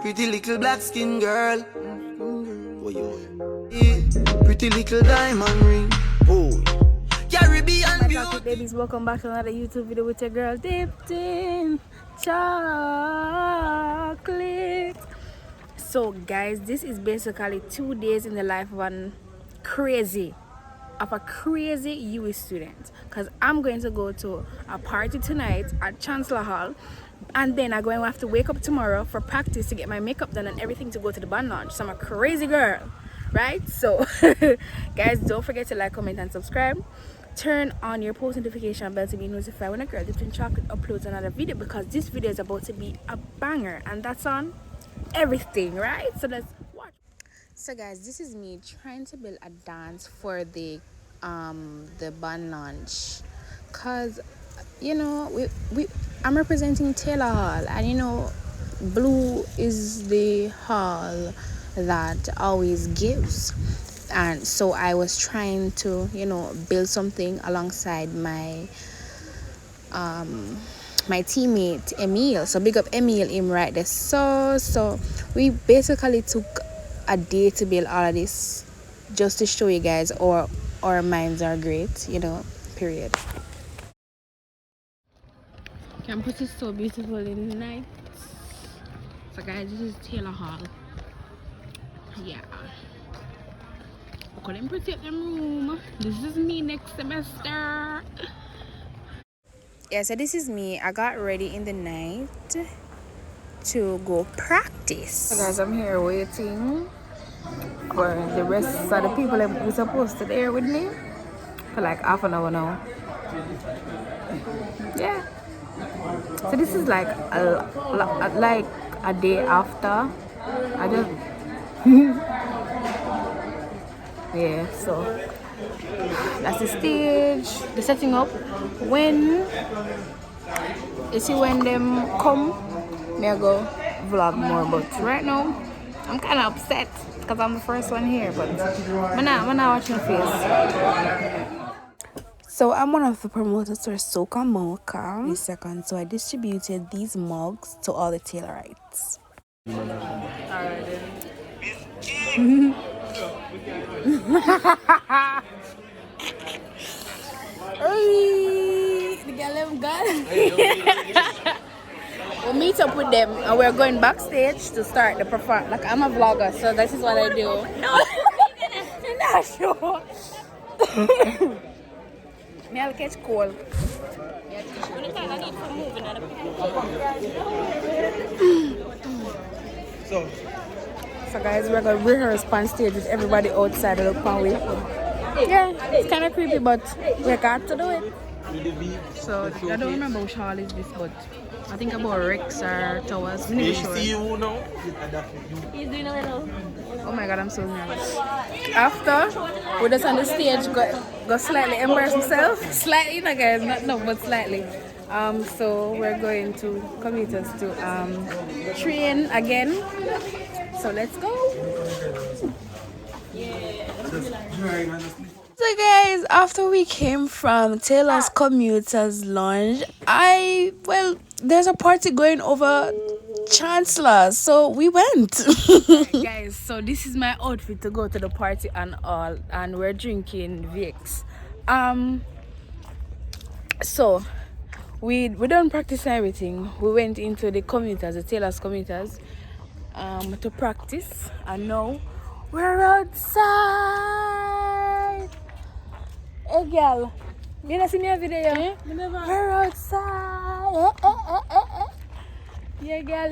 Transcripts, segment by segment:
Pretty little black skin girl. Pretty little diamond ring. Oh, Caribbean beauty. Babies, welcome back to another YouTube video with your girl dipped in chocolate. So guys, this is basically 2 days in the life of a crazy UWI student, because I'm going to go to a party tonight at Chancellor Hall, and then I'm going to have to wake up tomorrow for practice to get my makeup done and everything to go to the band launch. So I'm a crazy girl, right? So guys, don't forget to like, comment and subscribe. Turn on your post notification bell to be notified when a girl dipped in chocolate uploads another video, because this video is about to be a banger, and that's on everything, right? So let's watch. So guys, this is me trying to build a dance for the band launch, cause you know I'm representing Taylor Hall, and you know blue is the hall that always gives, and so I was trying to build something alongside my my teammate Emil. So big up Emil, him right there. So we basically took a day to build all of this, just to show you guys our minds are great, period. Campus is so beautiful in the night. So guys, this is Taylor Hall. Yeah, I couldn't protect them room. This is me next semester. Yeah, so this is me. I got ready in the night to go practice. So guys, I'm here waiting for the rest of the people that were supposed to be there with me for like half an hour now. Yeah. So this is like a day after. I just yeah. So that's the stage, the setting up. When you see when them come, me I go vlog more. But right now, I'm kind of upset because I'm the first one here. But I'm not watching the face. So I'm one of the promoters for Soca Mocha. The second, so I distributed these mugs to all the Taylorites. Alright then. The girl them gone. We'll meet up with them and we're going backstage to start the performance. Like, I'm a vlogger, so this is what I do. No, you're not sure. I'll catch cold. So guys, we're gonna rehearse on stage with everybody outside of the panway. Yeah, it's kind of creepy, but we got to do it. So I don't remember which hall is this, but I think about Rex or Towers. I'm not sure. He's doing a little. Oh my god, I'm so nervous. After we just on the stage, go slightly embarrass himself. Slightly, no guys, not no, but slightly. So we're going to commit us to train again. So let's go. So guys, after we came from Taylor's Commuters Lounge, there's a party going over Chancellor, so we went. Guys, so this is my outfit to go to the party and all, and we're drinking VX. So we done practice and everything. We went into the commuters, the Taylor's Commuters, to practice, and now we're outside. Hey girl, you not see me a video? Eh? We're outside. Yeah, girl.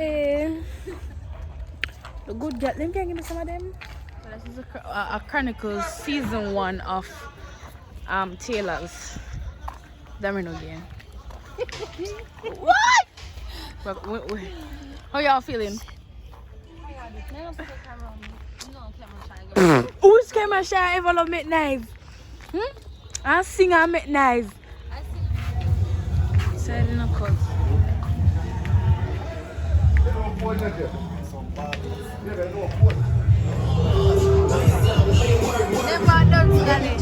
The good girl. Let me give me some of them. So this is a Chronicles season 1 of Taylor's. Damn again. What? Wait. How y'all feeling? Who's camera shy ever love make knife? I sing and make knife. Said in a cut. Never done it.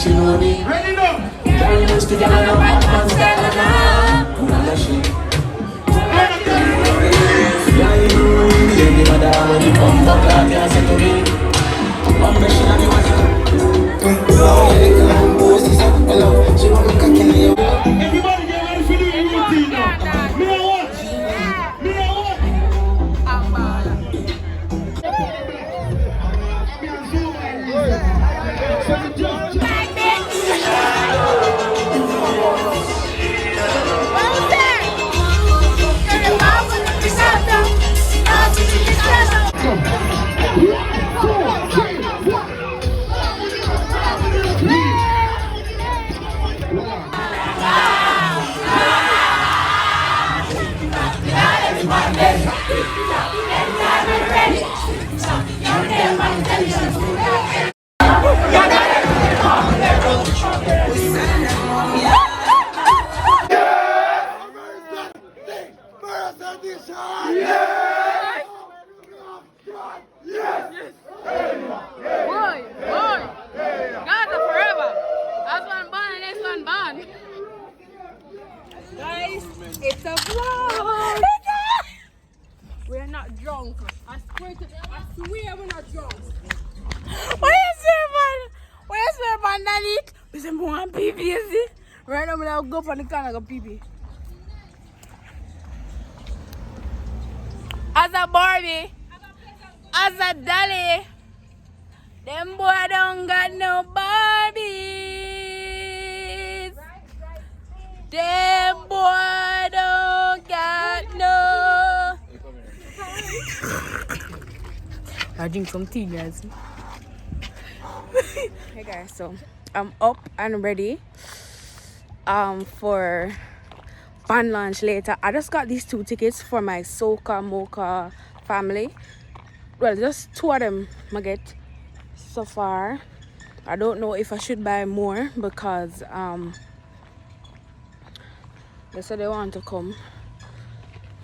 she know me. Ready now. Girl, used to get on my pants, yeah, you know me, baby, mother, when you come back, I can't say to me. One machine, and you want to everybody get ready for the routine now. Me a watch. Me a watch. Guys, it's a vlog. We're not drunk. I swear we're not drunk. What is it, man? What is it, man? Daddy? We say more pee pee, is it? Right now, I'm gonna go for the car and go pee pee. As a Barbie, as a Dolly, them boy don't got no Barbies. Them boy don't got no. I drink some tea, guys. Hey guys, so I'm up and ready for band launch later. I just got these 2 tickets for my Soca Mocha family. Well, just 2 of them I get so far. I don't know if I should buy more because they said they want to come,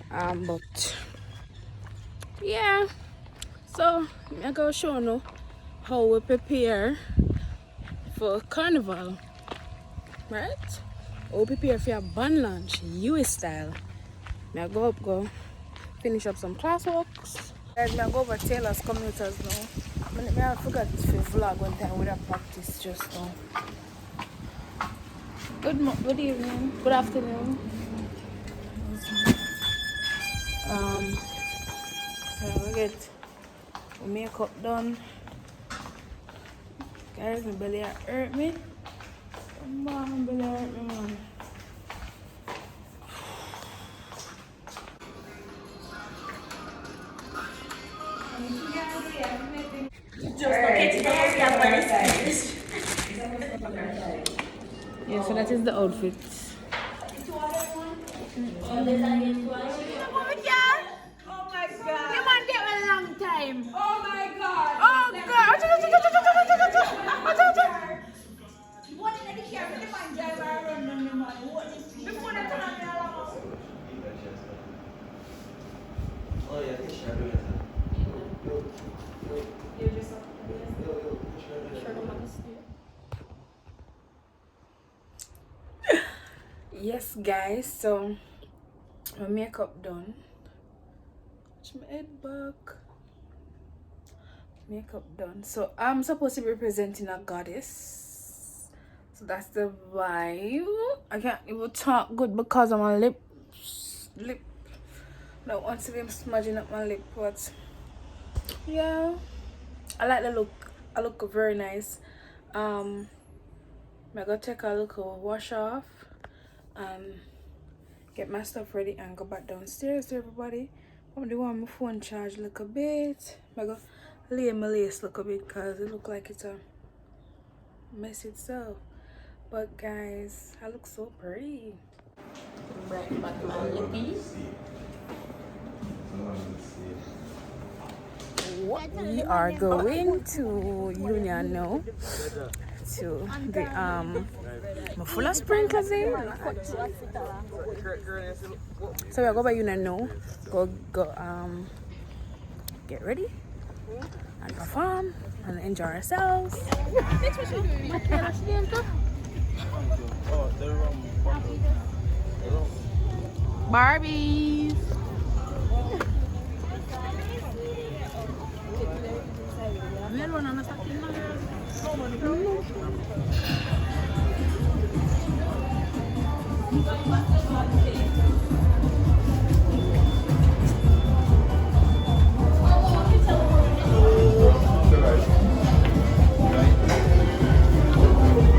but yeah, so I'm gonna show you how we prepare for carnival, right? How we prepare for a band launch US style. I go finish up some classworks. Guys, I go over Taylor's commuters now. I forgot to vlog one time with a practice just now. Good evening, good afternoon. So we get my makeup done. Guys, my belly hurt me. My belly hurt me, man. Yeah, so that is the outfit. Oh my god! You man get a long time. Oh my god! Oh god! What did I share with the man driver around on the money? What is before the time I Oh yeah, this shirt. You just Yes, guys. So my makeup done. Watch my head back. Makeup done. So I'm supposed to be representing a goddess. So that's the vibe. I can't even talk good because I'm on lip. I don't want to be smudging up my lip, but yeah, I like the look. I look very nice. I'm gonna take a little wash off, get my stuff ready and go back downstairs to everybody. I'm gonna want my phone charged a little bit. I'm gonna lay my lace a little bit because it look like it's a mess itself. But guys, I look so pretty. right back my lippies. We are going to Union now to the full of sprinklers in. So we'll go by Union now. Go get ready. and perform and enjoy ourselves. Barbies.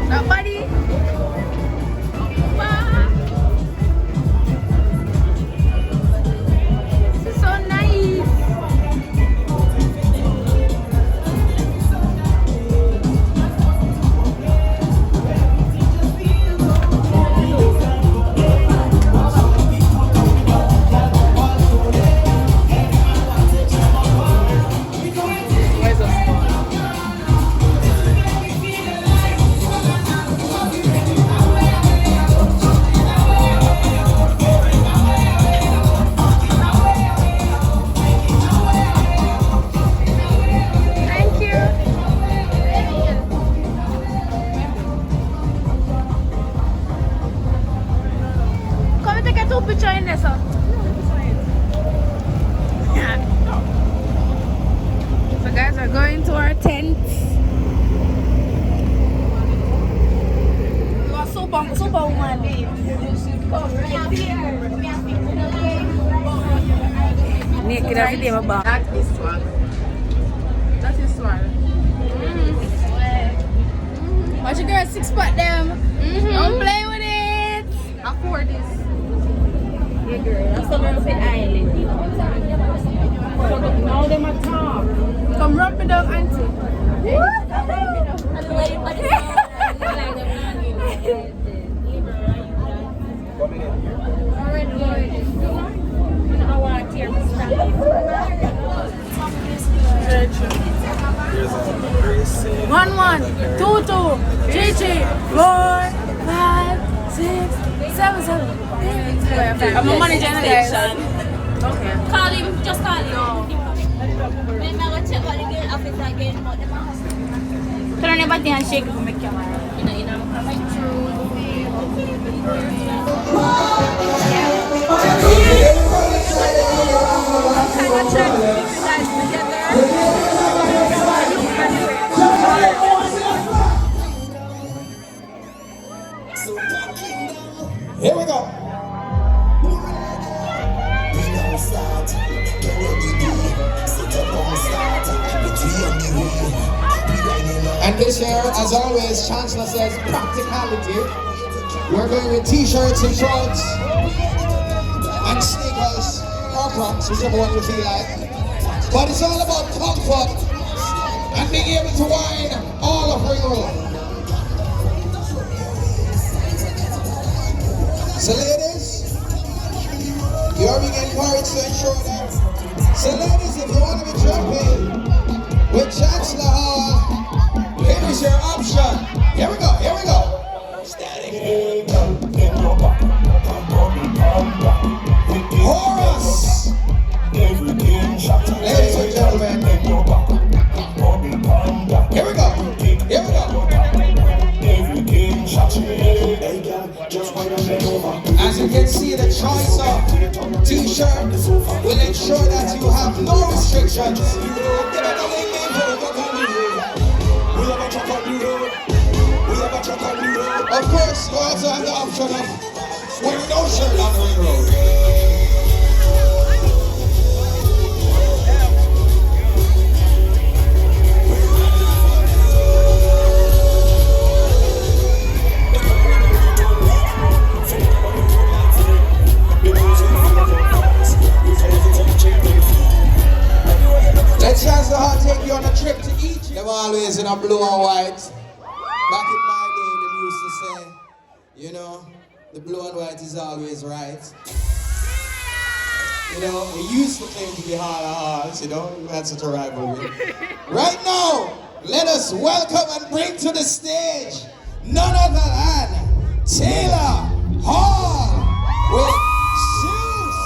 Nobody. This is so nice. Thank you. Come and take a two picture in there, sir. So guys, we're going to our tent. You are superwoman. Naked every day, my bar. That is one. That is one. Watch your girl 6 foot them. Don't play with it. Afford this. Yeah, girl. That's the girl from Island. Now them a talk. Come rub me down, auntie. One, 2, 2, 3, 3, 4, 5, 6, 7, 7. I'm a manager, guys. Okay. Call him. Just call him. Then I go check all the girl office again. Turn on everything and shake it for my camera. Here we go. And this year, as always, Chancellor says practicality. We're going with t-shirts and shorts and sneakers or Crocs, whichever one you feel like. But it's all about comfort and being able to wine all over Europe. So ladies, you're being encouraged to ensure that. So ladies, if you want to be jumping with Chancellor Hall, here is your option. Here we go, here we go. Static. Chorus. Ladies and gentlemen. Here we go, here we go. As you can see, the choice of t-shirt will ensure that you have no restrictions. Of course, you also have the option of wearing no shirt on the ring road. Let's chance the heart take you on a trip to Egypt. They were always in a blue and white. Back in my day, they used to say, you know, the blue and white is always right. You know, we used to claim to be heart of hearts, you know, we had such a rivalry. Right now, let us welcome and bring to the stage none other than Taylor Hall with Shoes.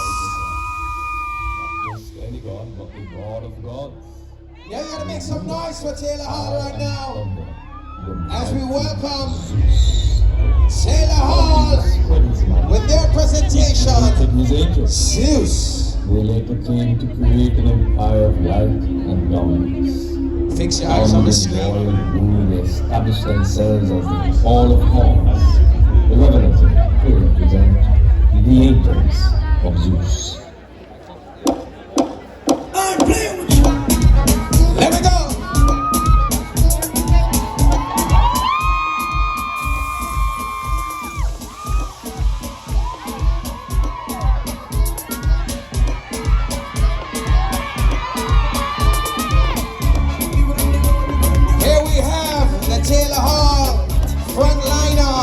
Not just any God, but the God of gods. Yeah, you gotta make some Taylor Hall right now as we welcome Taylor Hall with their presentation, Zeus. They later came to create an empire of light and dominance. Fix your eyes on the screen. They established themselves as the Hall of Halls. The revenants they represent the agents of Zeus. Let me go. Here we have the Taylor Hall frontliner.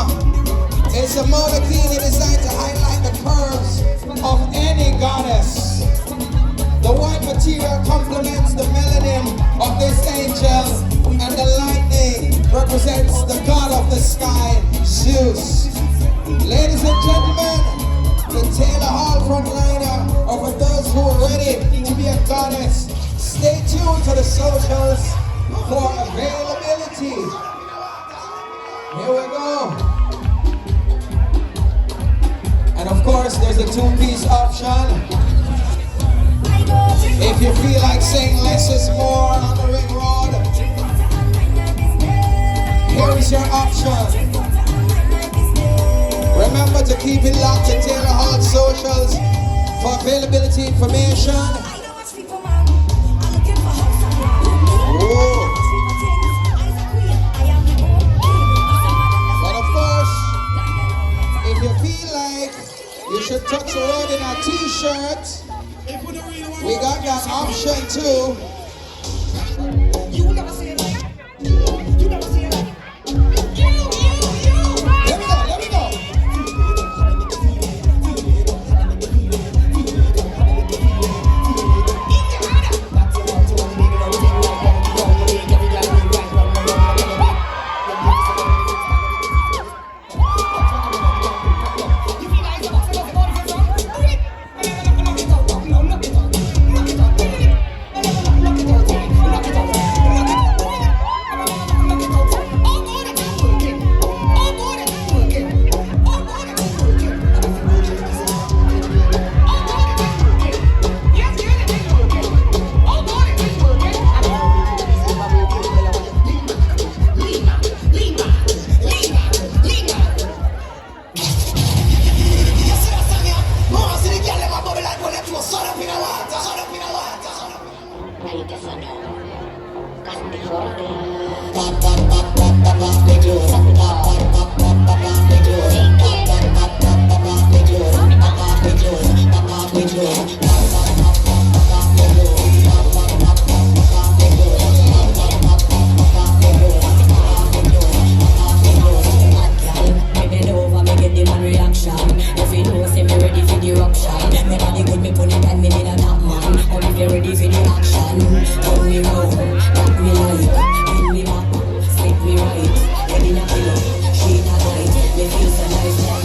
It's a monokini designed to highlight the curves of any goddess. The white material complements the melanin of this angel, and the lightning represents the god of the sky, Zeus. Ladies and gentlemen, the Taylor Hall frontliner, or for those who are ready to be a goddess, stay tuned to the socials for availability. Here we go. And of course, there's a two-piece option. If you feel like saying less is more on the ring road, here is your option. Remember to keep it locked to Taylor Hall socials for availability information. Ooh. But of course, if you feel like you should touch the road in a t-shirt, we got that option too. Let me go.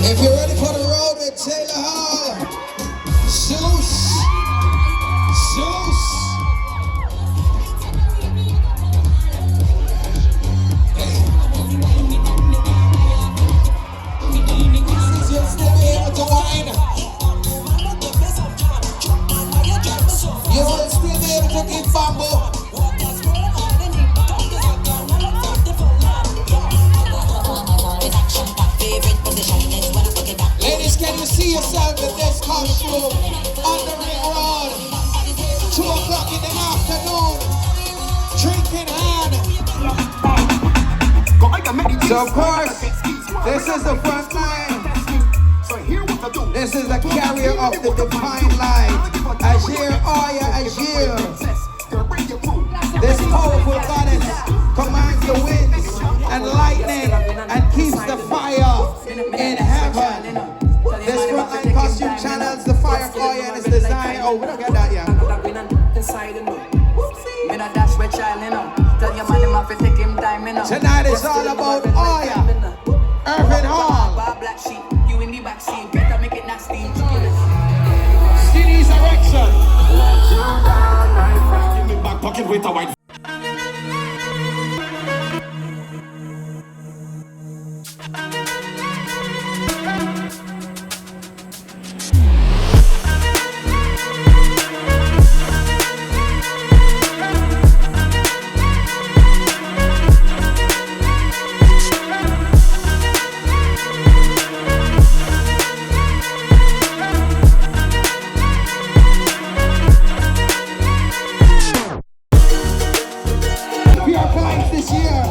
If you're ready for the road with Taylor Hall, Zeus. You'll still be able to whine. You will still be able to give bamboo. Ladies, can you see yourself in this costume on the ring road? 2 o'clock in the afternoon, drink in hand. So of course, this is the front line. This is the carrier of the divine light. Ayee, Ayee. This powerful goddess commands the winds and lightning and keeps the fire in heaven. This frontline costume channels the fire of Ayee and its design. Oh, we don't get that yet. Tonight is all about Ayee. Irving Hall. Skinny's erection. Give me back pocket with a white. We are clients this year.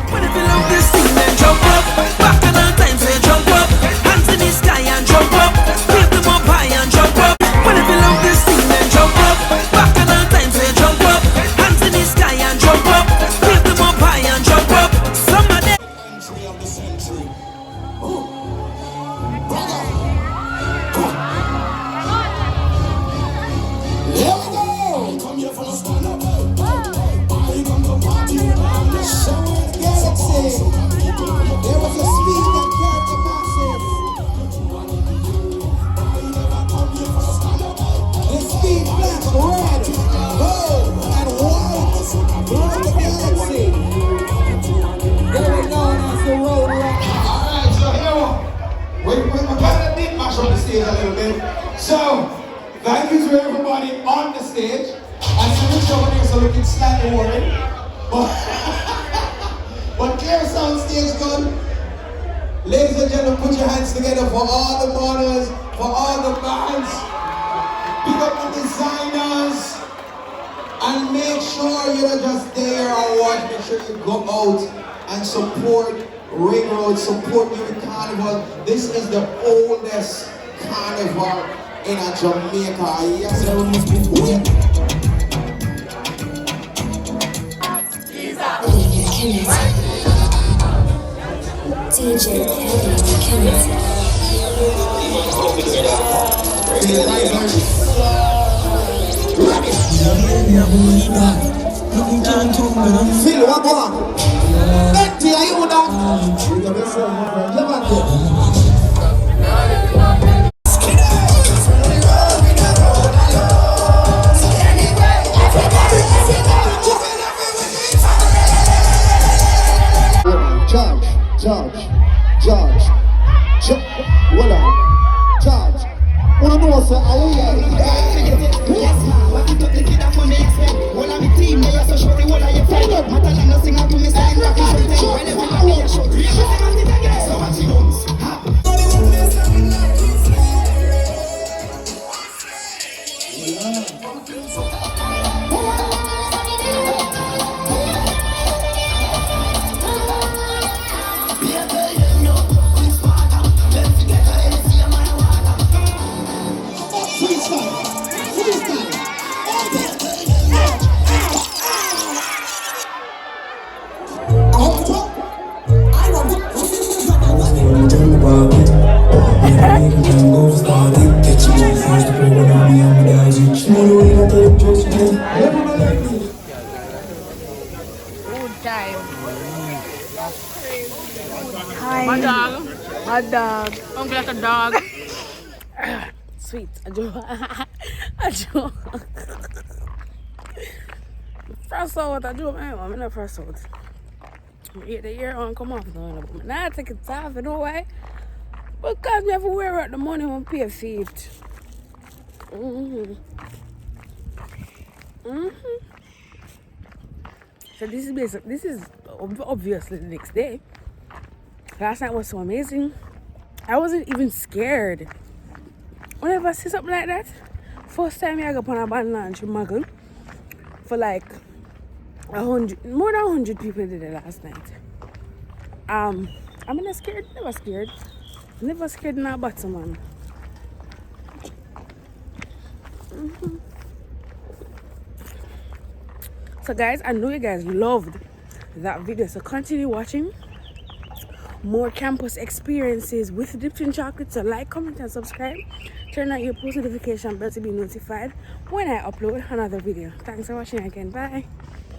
But if you love this thing, then jump up. Back in all time, say jump up. Hands in the sky and jump up. Flip them up high and jump up. But if you love this thing, then jump up. Back in all time, say jump up. Hands in the sky and jump up. Flip them up high and jump up. Somebody. Entry of the century. Here we go. Come here for the stand up. I come to party with somewhere in the galaxy. There was a speech that carried the masses. The speech black, red, gold, and white ruled the galaxy. They were known as the road rock. Alright, so here we kind of did mash up the stage a little bit. So, thank you to everybody on the stage. I see the show there, so looking slightly worried. But clear sound stage good. Ladies and gentlemen, put your hands together for all the models, for all the bands. Pick up the designers. And make sure you're just there or what. Make sure you go out and support Ring Road, support Music Carnival. This is the oldest carnival in Jamaica. Yes, there must be win. DJ Kennedy. Phil, what on? Betty, are you down? Judge. Hold on. Judge. Wanna know what's My dog. My dog. I'm like a dog. Sweet. A joke. A joke. First out, I joke, man. I'm in the first out. The ear on come off now. But now I take it off, you know why? Because we have to wear out the money when we pay feet. So this is basic. This is obviously the next day. Last night was so amazing. I wasn't even scared. Whenever I see something like that, first time I go on a band launch in Muggle for like 100, more than 100 people did it last night. I'm not scared. Never scared. Never scared in a bottom, man. So guys, I know you guys loved that video, so continue watching more campus experiences with Dipped in Chocolate. So like, comment and subscribe. Turn on your post notification bell to be notified when I upload another video. Thanks for watching again. Bye.